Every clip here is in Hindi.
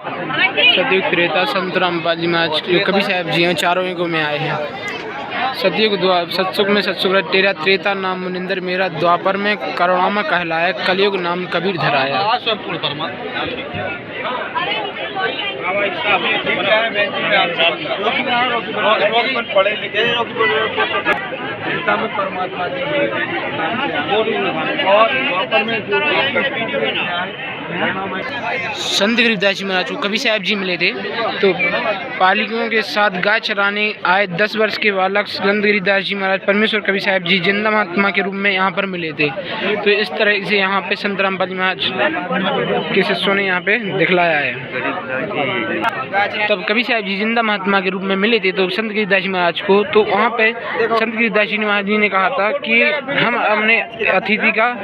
सतयुग त्रेता संत रामपाल जी महाराज कबीर साहब जी हैं, चारों युगों में आए हैं। सतयुग सतयुग में सतयुग तेरा, त्रेता नाम मुनिंदर मेरा, द्वापर में करुणामा कहलाया, कलयुग नाम कबीर धराया। परमात्मा संत गिरिदास जी महाराज को कबीर साहब जी मिले थे, तो पालिकों के साथ गाय चराने आए 10 वर्ष के बालक संत गिरिदास जी महाराज परमेश्वर कबीर साहब जी जिंदा महात्मा के रूप में यहाँ पर मिले थे। तो इस तरह से यहाँ पे संत रामपाल जी महाराज के शिष्यों ने यहाँ पे दिखलाया है। तब कबीर साहब जी जिंदा महात्मा के रूप में मिले थे तो संत गिरिदास जी महाराज को, तो वहाँ पे संत गिरिदास जी महाराज जी ने कहा था कि हम अपने अतिथि का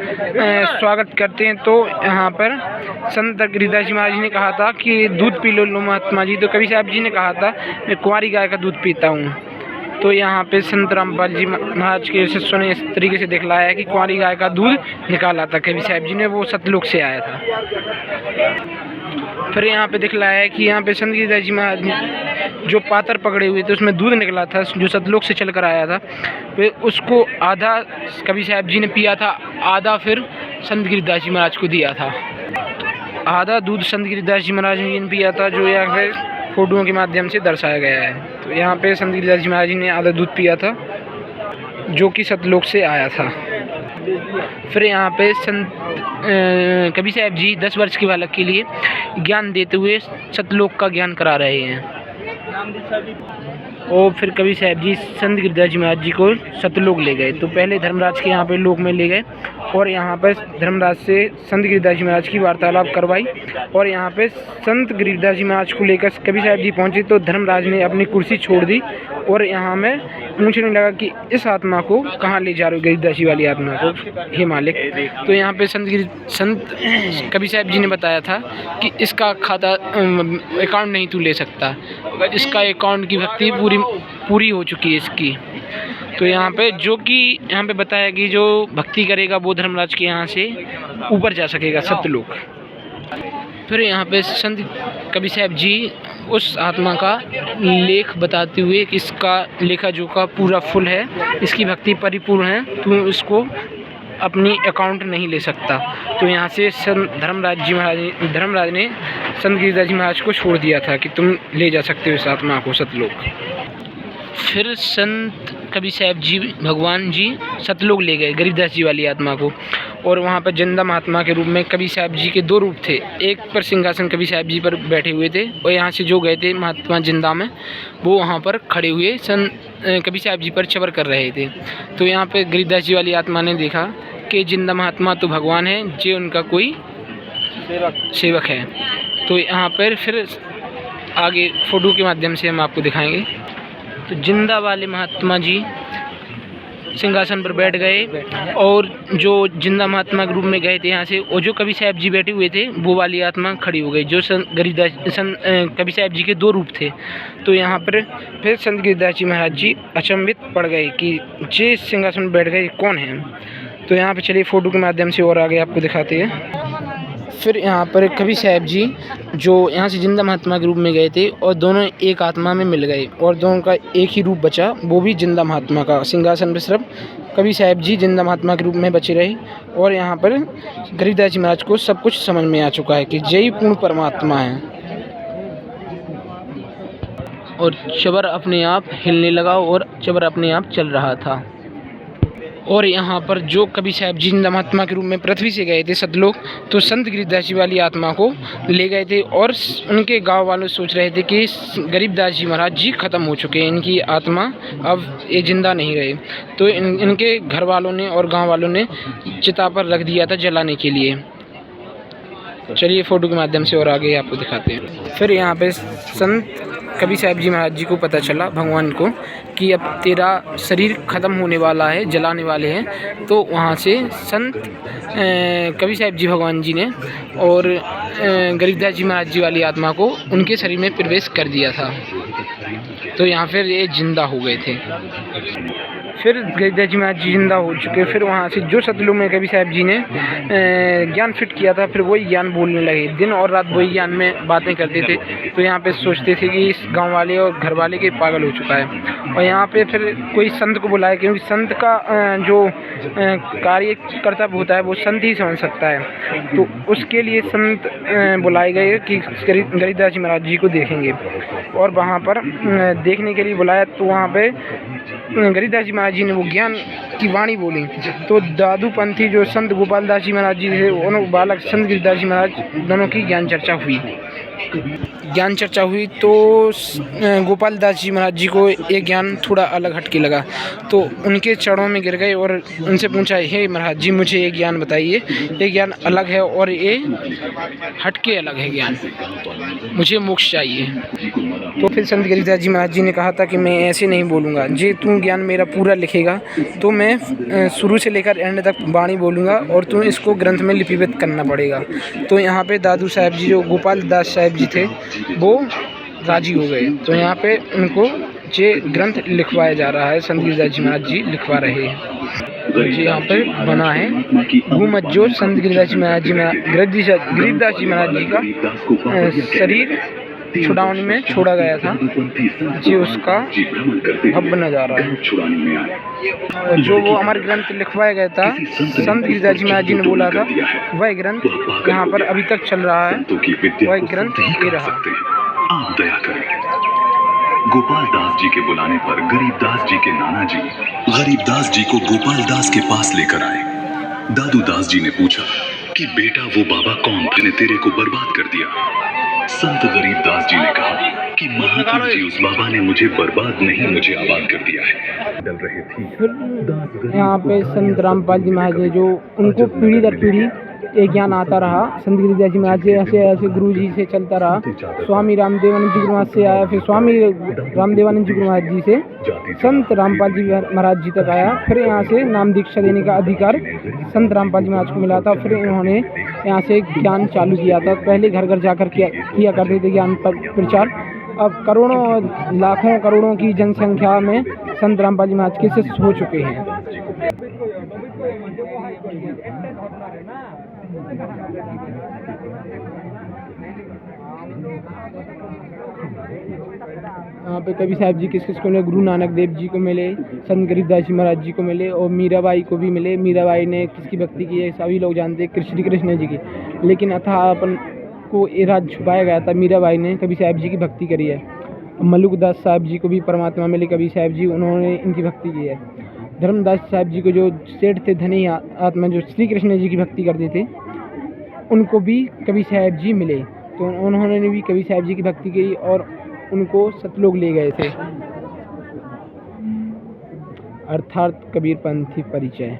स्वागत करते हैं। तो यहाँ पर संत गिरिदास जी महाराज जी ने कहा था कि दूध पी लो महात्मा जी। तो कबीर साहब जी ने कहा था मैं कुंवारी गाय का दूध पीता हूँ। तो यहाँ पे संत रामपाल जी महाराज के शिष्यों ने इस तरीके से दिखलाया है कि कुंवारी गाय का दूध निकाला था कबीर साहब जी ने, वो सतलोक से आया था। फिर यहाँ पे दिखलाया है कि यहाँ पे संत गिरिदास जी महाराज जो पातर पकड़े हुए थे उसमें दूध निकला था जो सतलोक से चल कर आया था। फिर उसको आधा कबीर साहब जी ने पिया था, आधा फिर संत गिरिदास जी महाराज को दिया था। आधा दूध संत गिरिदास जी महाराज जी ने पिया था, जो यहाँ पे फोटोओं के माध्यम से दर्शाया गया है। तो यहाँ पे संत गिरिदास जी महाराज जी ने आधा दूध पिया था जो कि सतलोक से आया था। फिर यहाँ पे संत कबीर साहब जी 10 वर्ष के बालक के लिए ज्ञान देते हुए सतलोक का ज्ञान करा रहे हैं। और फिर कबीर साहब जी संत गिरिदास जी महाराज जी को सतलोक ले गए। तो पहले धर्मराज के यहाँ पे लोक में ले गए और यहाँ पर धर्मराज से संत गिरिदास जी महाराज की वार्तालाप करवाई। और यहाँ पे संत गिरिदास जी महाराज को लेकर कबीर साहब जी पहुँचे तो धर्मराज ने अपनी कुर्सी छोड़ दी और यहाँ में पूछने लगा कि इस आत्मा को कहाँ ले जा रहे हो, गिरिदास जी वाली आत्मा को, हे मालिक। तो यहाँ पे संत कबीर साहब जी ने बताया था कि इसका खाता अकाउंट नहीं तू ले सकता, इसका अकाउंट की भक्ति पूरी हो चुकी है इसकी। तो यहाँ पे जो कि यहाँ पे बताया कि जो भक्ति करेगा वो धर्मराज के यहाँ से ऊपर जा सकेगा सतलोक। फिर यहाँ पे संत कबीर साहब जी उस आत्मा का लेख बताते हुए कि इसका लेखा जोखा पूरा फुल है, इसकी भक्ति परिपूर्ण है, तू इसको अपनी अकाउंट नहीं ले सकता। तो यहाँ से धर्मराज ने संत गिरिदास जी महाराज को छोड़ दिया था कि तुम ले जा सकते हो इस आत्मा को सतलोक। फिर संत कबीर साहब जी भगवान जी सतलोक ले गए गिरिदास जी वाली आत्मा को। और वहाँ पर जिंदा महात्मा के रूप में कबीर साहब जी के 2 रूप थे, एक पर सिंहासन कबीर साहब जी पर बैठे हुए थे और यहाँ से जो गए थे महात्मा जिंदा में वो वहाँ पर खड़े हुए कबीर साहब जी पर चबर कर रहे थे। तो यहाँ पे गिरिदास जी वाली आत्मा ने देखा कि जिंदा महात्मा तो भगवान है, जे उनका कोई सेवक है। तो यहाँ पर फिर आगे फोटो के माध्यम से हम आपको दिखाएंगे। तो जिंदा वाले महात्मा जी सिंहासन पर बैठ गए और जो जिंदा महात्मा के रूप में गए थे यहाँ से, और जो कबीर साहब जी बैठे हुए थे वो वाली आत्मा खड़ी हो गई, जो कबीर साहब जी के 2 रूप थे। तो यहाँ पर फिर संत गिरिदास जी महाराज जी अचंभित पड़ गए कि जे सिंहासन पर बैठ गए कौन है। तो यहाँ पर चलिए फोटो के माध्यम से और आगे आपको दिखाते हैं। फिर यहाँ पर कबीर साहब जी जो यहाँ से जिंदा महात्मा के रूप में गए थे और दोनों एक आत्मा में मिल गए और दोनों का एक ही रूप बचा, वो भी जिंदा महात्मा का। सिंहासन पर सिर्फ कबीर साहब जी जिंदा महात्मा के रूप में बचे रहे। और यहाँ पर गिरिदास जी महाराज को सब कुछ समझ में आ चुका है कि जय पूर्ण परमात्मा है। और चबर अपने आप हिलने लगा और चबर अपने आप चल रहा था। और यहाँ पर जो कबीर साहब जी जिंदा महात्मा के रूप में पृथ्वी से गए थे सतलोक, तो संत गिरिदास जी वाली आत्मा को ले गए थे और उनके गांव वालों सोच रहे थे कि गिरिदास जी महाराज जी ख़त्म हो चुके हैं, इनकी आत्मा अब ये जिंदा नहीं रहे। तो इनके घर वालों ने और गांव वालों ने चिता पर रख दिया था जलाने के लिए। चलिए फोटो के माध्यम से और आगे आपको दिखाते हैं। फिर यहाँ पे संत कबीर साहब जी महाराज जी को पता चला भगवान को कि अब तेरा शरीर ख़त्म होने वाला है, जलाने वाले हैं। तो वहाँ से संत कबीर साहब जी भगवान जी ने और गिरिदास जी महाराज जी वाली आत्मा को उनके शरीर में प्रवेश कर दिया था। तो यहाँ फिर ये जिंदा हो गए थे। फिर गरीबदास जी महाराज जी जिंदा हो चुके, फिर वहाँ से जो सतलोक में कबीर साहब जी ने ज्ञान फिट किया था, फिर वही ज्ञान बोलने लगे। दिन और रात वही ज्ञान में बातें करते थे। तो यहाँ पे सोचते थे कि इस गांव वाले और घर वाले के पागल हो चुका है। और यहाँ पे फिर कोई संत को बुलाया, क्योंकि संत का जो कार्य कर्तव्य होता है वो संत ही समझ सकता है। तो उसके लिए संत बुलाए गए कि गरीबदास जी महाराज जी को देखेंगे। और वहाँ पर देखने के लिए बुलाया, तो वहाँ पे गरीबदास जी महाराज जी ने वो ज्ञान की वाणी बोली। तो दादू पंथी जो संत गोपाल दास जी महाराज जी थे, उन बालक संत गरीबदास जी महाराज दोनों की ज्ञान चर्चा हुई। तो गोपाल दास जी महाराज जी को ये ज्ञान थोड़ा अलग हटके लगा, तो उनके चरणों में गिर गए और उनसे पूछा, हे महाराज जी मुझे ये ज्ञान बताइए, ये ज्ञान अलग है और ये हटके अलग है ज्ञान, मुझे मोक्ष चाहिए। तो फिर संत गरीबदास जी महाराज जी ने कहा था कि मैं ऐसे नहीं बोलूँगा, जे तू ज्ञान मेरा पूरा लिखेगा तो मैं शुरू से लेकर एंड तक वाणी बोलूँगा और तू इसको ग्रंथ में लिपिबद्ध करना पड़ेगा। तो यहाँ पे दादू साहब जी जो गोपाल दास साहब जी थे वो राजी हो गए। तो यहाँ पे उनको ये ग्रंथ लिखवाया जा रहा है, संत गरीबदास जी महाराज जी लिखवा रहे हैं। जी यहाँ पे बना है घूमत जो संत गरीबदास जी महाराज जी गरीबदास जी महाराज जी का शरीर छुड़ाने में छोड़ा गया था, जी उसका भव्य नजारा है। और जो वो हमारे ग्रंथ लिखवाया गया था, संत गरीबदास जी महाराज जी ने बोला था, वह ग्रंथ यहाँ पर अभी तक चल रहा है। वह ग्रंथ ये रहा। आप दया करें। गोपाल दास जी के बुलाने पर गरीबदास जी के नाना जी गरीबदास जी को गोपाल दास के पास लेकर आए। दादू दास जी ने पूछा कि बेटा वो बाबा कौन था ने तेरे को बर्बाद कर दिया। संत गरीबदास जी ने कहा कि महात्मा जी उस बाबा ने मुझे बर्बाद नहीं, मुझे आबाद कर दिया है। डल रहे थे। यहाँ पे संत रामपाल जी महाराज जो उनको पीढ़ी दर पीढ़ी एक ज्ञान आता रहा। संत गरीबदास जी महाराज ऐसे ऐसे गुरु जी से चलता रहा। स्वामी रामदेवानंद जी गुरु महाराज से आया, फिर स्वामी रामदेवानंद जी गुरु महाराज जी से संत रामपाल जी महाराज जी तक आया। फिर यहाँ से नाम दीक्षा देने का अधिकार संत रामपाल जी महाराज को मिला था। फिर इन्होंने यहाँ से ज्ञान चालू किया था। पहले घर घर जाकर किया करते थे ज्ञान प्रचार। अब करोड़ों लाखों करोड़ों की जनसंख्या में संत रामपाल जी महाराज के शिष्य हो चुके हैं। यहाँ पे कबीर साहब जी किस किस को मिले? गुरु नानक देव जी को मिले, संत गरीबदास जी महाराज जी को मिले और मीराबाई को भी मिले। मीराबाई ने किसकी भक्ति की है सभी लोग जानते हैं, श्री कृष्ण जी की। लेकिन अथा अपन को ये राज छुपाया गया था, मीराबाई ने कबीर साहब जी की भक्ति करी है। मलुकदास साहब जी को भी परमात्मा मिले कबीर साहब जी, उन्होंने इनकी भक्ति की है। धर्मदास साहब जी को जो सेठ थे धनी आत्मा, जो श्री कृष्ण जी की भक्ति करते थे, उनको भी कबीर साहब जी मिले। तो उन्होंने भी कबीर साहब जी की भक्ति की और उनको सतलोक ले गए थे। अर्थात कबीर पंथी परिचय।